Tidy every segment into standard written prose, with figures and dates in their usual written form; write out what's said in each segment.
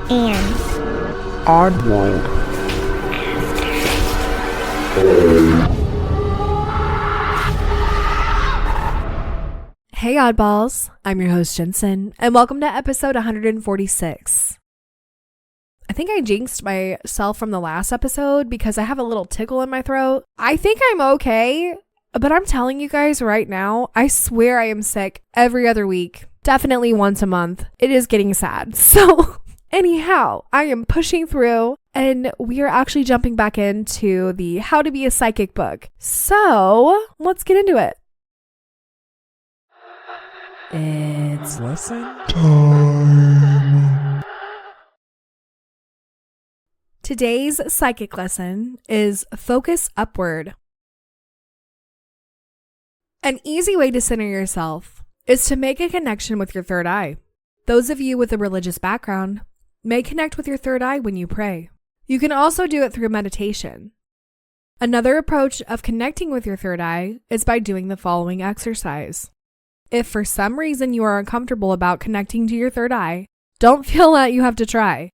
and Oddworld. Hey oddballs, I'm your host Jensen, and welcome to episode 146. I think I jinxed myself from the last episode because I have a little tickle in my throat. I think I'm okay, but I'm telling you guys right now, I swear I am sick every other week, definitely once a month. It is getting sad. So anyhow, I am pushing through, and we are actually jumping back into the How to Be a Psychic book. So let's get into it. It's lesson time. Today's psychic lesson is focus upward. An easy way to center yourself is to make a connection with your third eye. Those of you with a religious background may connect with your third eye when you pray. You can also do it through meditation. Another approach of connecting with your third eye is by doing the following exercise. If for some reason you are uncomfortable about connecting to your third eye, don't feel that you have to try.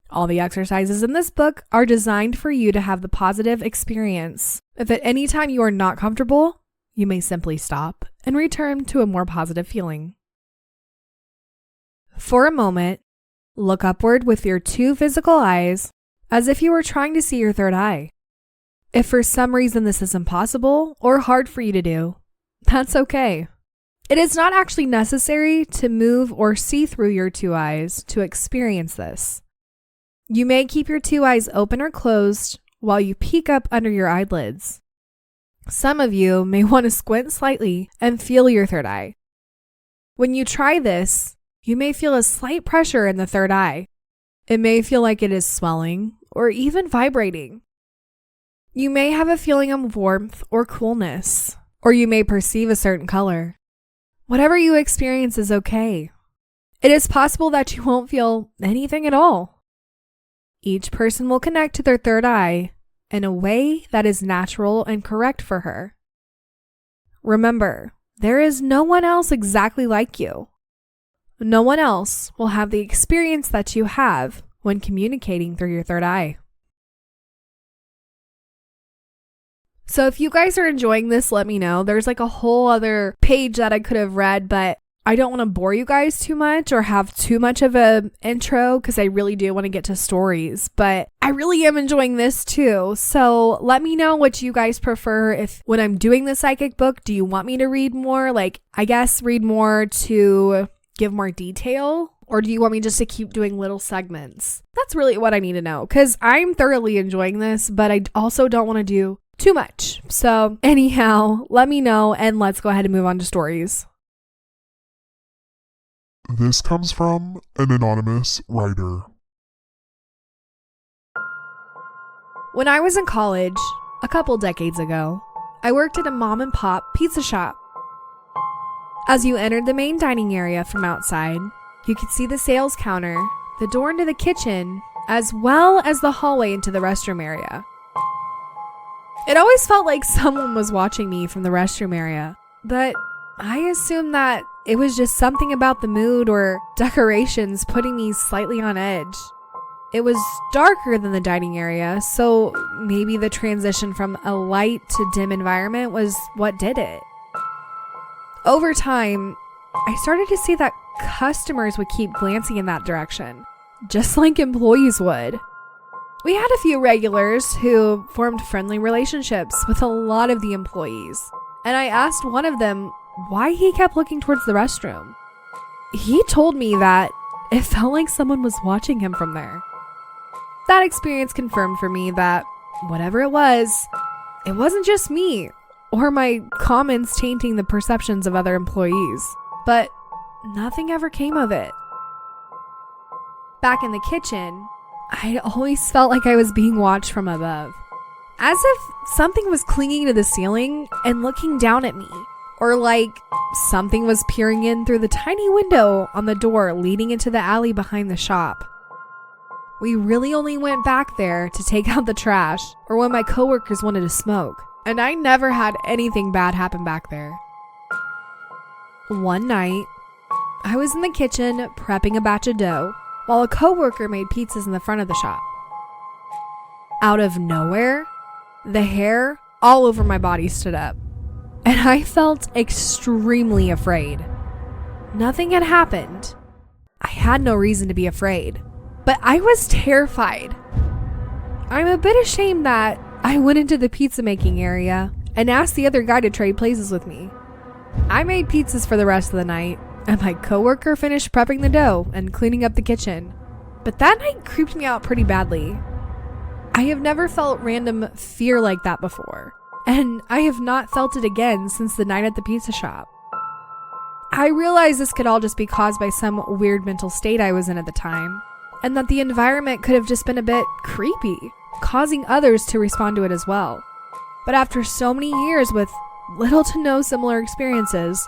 All the exercises in this book are designed for you to have the positive experience. If at any time you are not comfortable, you may simply stop and return to a more positive feeling. For a moment, look upward with your two physical eyes as if you were trying to see your third eye. If for some reason this is impossible or hard for you to do, that's okay. It is not actually necessary to move or see through your two eyes to experience this. You may keep your two eyes open or closed while you peek up under your eyelids. Some of you may want to squint slightly and feel your third eye. When you try this, you may feel a slight pressure in the third eye. It may feel like it is swelling or even vibrating. You may have a feeling of warmth or coolness, or you may perceive a certain color. Whatever you experience is okay. It is possible that you won't feel anything at all. Each person will connect to their third eye in a way that is natural and correct for her. Remember, there is no one else exactly like you. No one else will have the experience that you have when communicating through your third eye. So if you guys are enjoying this, let me know. There's like a whole other page that I could have read, but I don't want to bore you guys too much or have too much of an intro because I really do want to get to stories, but I really am enjoying this too. So let me know what you guys prefer. If when I'm doing the psychic book, do you want me to read more? Like, I guess read more to give more detail, or do you want me just to keep doing little segments? That's really what I need to know because I'm thoroughly enjoying this, but I also don't want to do too much. So anyhow, let me know and let's go ahead and move on to stories. This comes from an anonymous writer. When I was in college, a couple decades ago, I worked at a mom and pop pizza shop. As you entered the main dining area from outside, you could see the sales counter, the door into the kitchen, as well as the hallway into the restroom area. It always felt like someone was watching me from the restroom area, but I assumed that it was just something about the mood or decorations putting me slightly on edge. It was darker than the dining area, so maybe the transition from a light to dim environment was what did it. Over time, I started to see that customers would keep glancing in that direction, just like employees would. We had a few regulars who formed friendly relationships with a lot of the employees, and I asked one of them why he kept looking towards the restroom. He told me that it felt like someone was watching him from there. That experience confirmed for me that whatever it wasn't just me or my comments tainting the perceptions of other employees, but nothing ever came of it. Back in the kitchen, I always felt like I was being watched from above, as if something was clinging to the ceiling and looking down at me, or like something was peering in through the tiny window on the door leading into the alley behind the shop. We really only went back there to take out the trash or when my coworkers wanted to smoke, and I never had anything bad happen back there. One night, I was in the kitchen prepping a batch of dough while a coworker made pizzas in the front of the shop. Out of nowhere, the hair all over my body stood up, and I felt extremely afraid. Nothing had happened. I had no reason to be afraid, but I was terrified. I'm a bit ashamed that I went into the pizza making area and asked the other guy to trade places with me. I made pizzas for the rest of the night, and my coworker finished prepping the dough and cleaning up the kitchen. But that night creeped me out pretty badly. I have never felt random fear like that before, and I have not felt it again since the night at the pizza shop. I realized this could all just be caused by some weird mental state I was in at the time, and that the environment could have just been a bit creepy, causing others to respond to it as well. But after so many years with little to no similar experiences,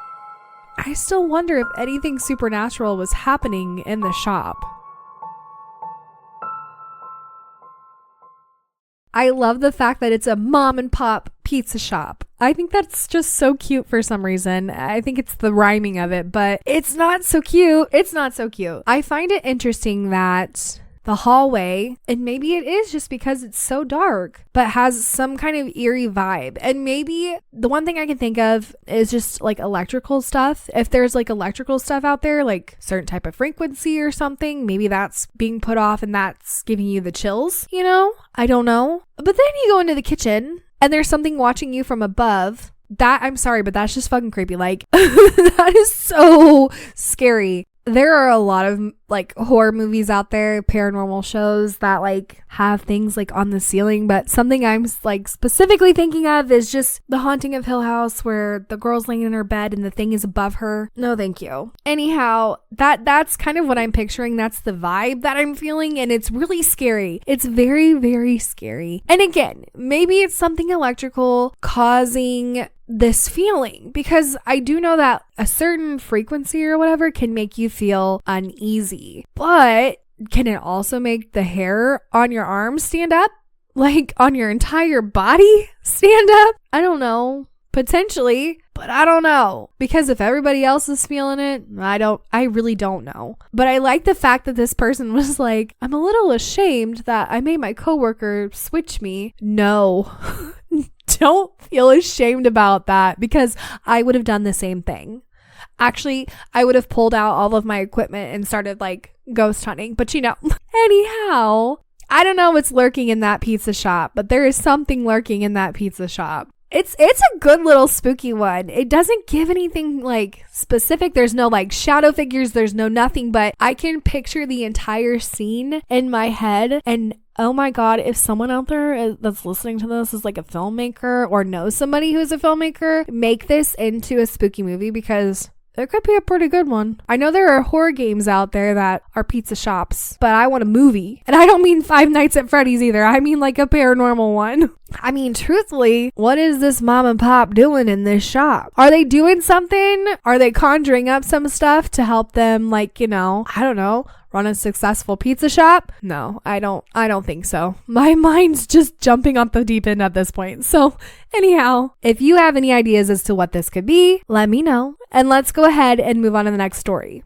I still wonder if anything supernatural was happening in the shop. I love the fact that it's a mom and pop pizza shop. I think that's just so cute for some reason. I think it's the rhyming of it, but it's not so cute. It's not so cute. I find it interesting that the hallway, and maybe it is just because it's so dark, but has some kind of eerie vibe. And maybe the one thing I can think of is just like electrical stuff. If there's like electrical stuff out there, like certain type of frequency or something, maybe that's being put off and that's giving you the chills, you know? I don't know. But then you go into the kitchen and there's something watching you from above. That, I'm sorry, but that's just fucking creepy. Like, that is so scary. There are a lot of like horror movies out there, paranormal shows that like have things like on the ceiling, but something I'm like specifically thinking of is just The Haunting of Hill House, where the girl's laying in her bed and the thing is above her. No, thank you. Anyhow, that's kind of what I'm picturing. That's the vibe that I'm feeling, and it's really scary. It's very, very scary. And again, maybe it's something electrical causing this feeling, because I do know that a certain frequency or whatever can make you feel uneasy, but can it also make the hair on your arms stand up? Like on your entire body stand up? I don't know. Potentially, but I don't know. Because if everybody else is feeling it, I really don't know. But I like the fact that this person was like, I'm a little ashamed that I made my coworker switch me. No. Don't feel ashamed about that, because I would have done the same thing. Actually, I would have pulled out all of my equipment and started like ghost hunting. But anyhow, I don't know what's lurking in that pizza shop, but there is something lurking in that pizza shop. It's a good little spooky one. It doesn't give anything like specific. There's no like shadow figures. There's no nothing, but I can picture the entire scene in my head. And oh my God, if someone out there that's listening to this is like a filmmaker or knows somebody who's a filmmaker, make this into a spooky movie, because it could be a pretty good one. I know there are horror games out there that are pizza shops, but I want a movie. And I don't mean Five Nights at Freddy's either. I mean like a paranormal one. I mean, truthfully, what is this mom and pop doing in this shop? Are they doing something? Are they conjuring up some stuff to help them, like, I don't know, run a successful pizza shop? No, I don't think so. My mind's just jumping off the deep end at this point. So anyhow, if you have any ideas as to what this could be, let me know. And let's go ahead and move on to the next story.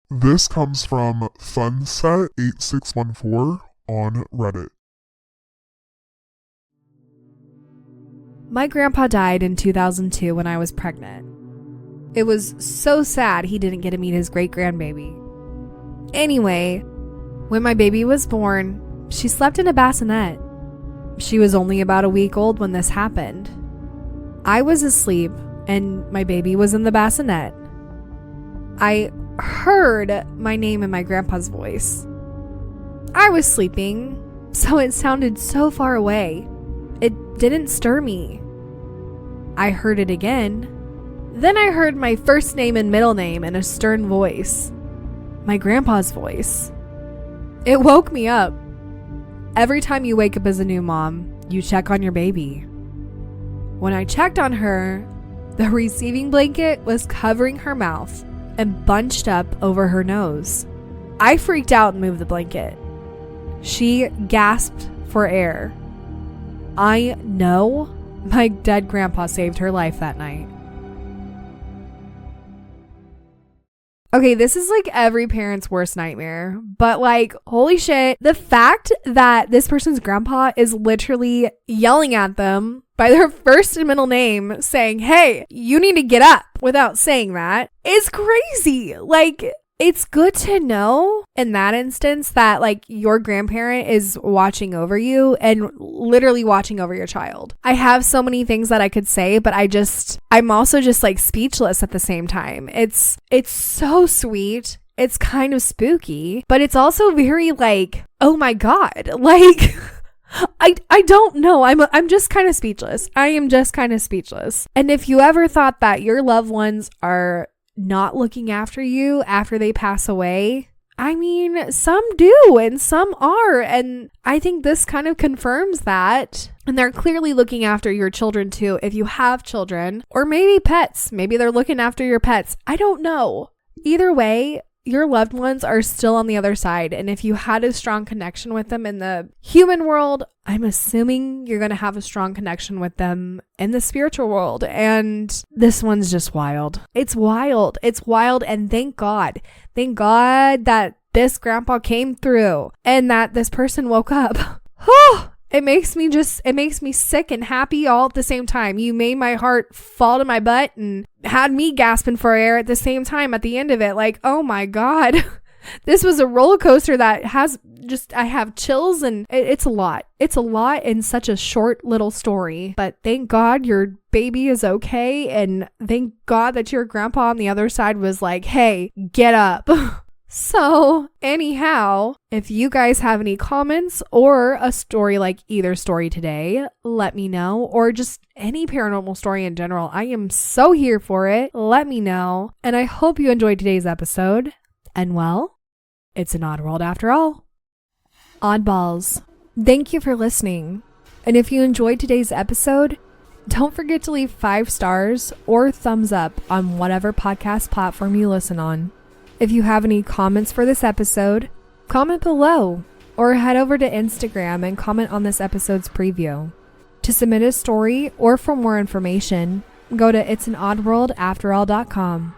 This comes from Funset8614 on Reddit. My grandpa died in 2002 when I was pregnant. It was so sad he didn't get to meet his great-grandbaby. Anyway, when my baby was born, she slept in a bassinet. She was only about a week old when this happened. I was asleep and my baby was in the bassinet. I heard my name in my grandpa's voice. I was sleeping, so it sounded so far away. It didn't stir me. I heard it again. Then I heard my first name and middle name in a stern voice. My grandpa's voice. It woke me up. Every time you wake up as a new mom, you check on your baby. When I checked on her, the receiving blanket was covering her mouth and bunched up over her nose. I freaked out and moved the blanket. She gasped for air. I know my dead grandpa saved her life that night. Okay, this is like every parent's worst nightmare, but like, holy shit, the fact that this person's grandpa is literally yelling at them by their first and middle name saying, hey, you need to get up, without saying that is crazy. Like, it's good to know in that instance that like your grandparent is watching over you and literally watching over your child. I have so many things that I could say, but I'm also just like speechless at the same time. It's so sweet. It's kind of spooky, but it's also very like, oh my God, like I don't know. I'm just kind of speechless. I am just kind of speechless. And if you ever thought that your loved ones are not looking after you after they pass away, I mean, some do and some are. And I think this kind of confirms that. And they're clearly looking after your children too, if you have children, or maybe pets. Maybe they're looking after your pets. I don't know. Either way, your loved ones are still on the other side. And if you had a strong connection with them in the human world, I'm assuming you're going to have a strong connection with them in the spiritual world. And this one's just wild. It's wild. It's wild. And thank God that this grandpa came through and that this person woke up. It makes me sick and happy all at the same time. You made my heart fall to my butt and had me gasping for air at the same time at the end of it. Like, oh my God, this was a roller coaster that I have chills, and it's a lot. It's a lot in such a short little story. But thank God your baby is okay. And thank God that your grandpa on the other side was like, hey, get up. So anyhow, if you guys have any comments or a story like either story today, let me know, or just any paranormal story in general. I am so here for it. Let me know. And I hope you enjoyed today's episode. And well, it's an odd world after all. Oddballs, thank you for listening. And if you enjoyed today's episode, don't forget to leave 5 stars or thumbs up on whatever podcast platform you listen on. If you have any comments for this episode, comment below or head over to Instagram and comment on this episode's preview. To submit a story or for more information, go to it'sanoddworldafterall.com.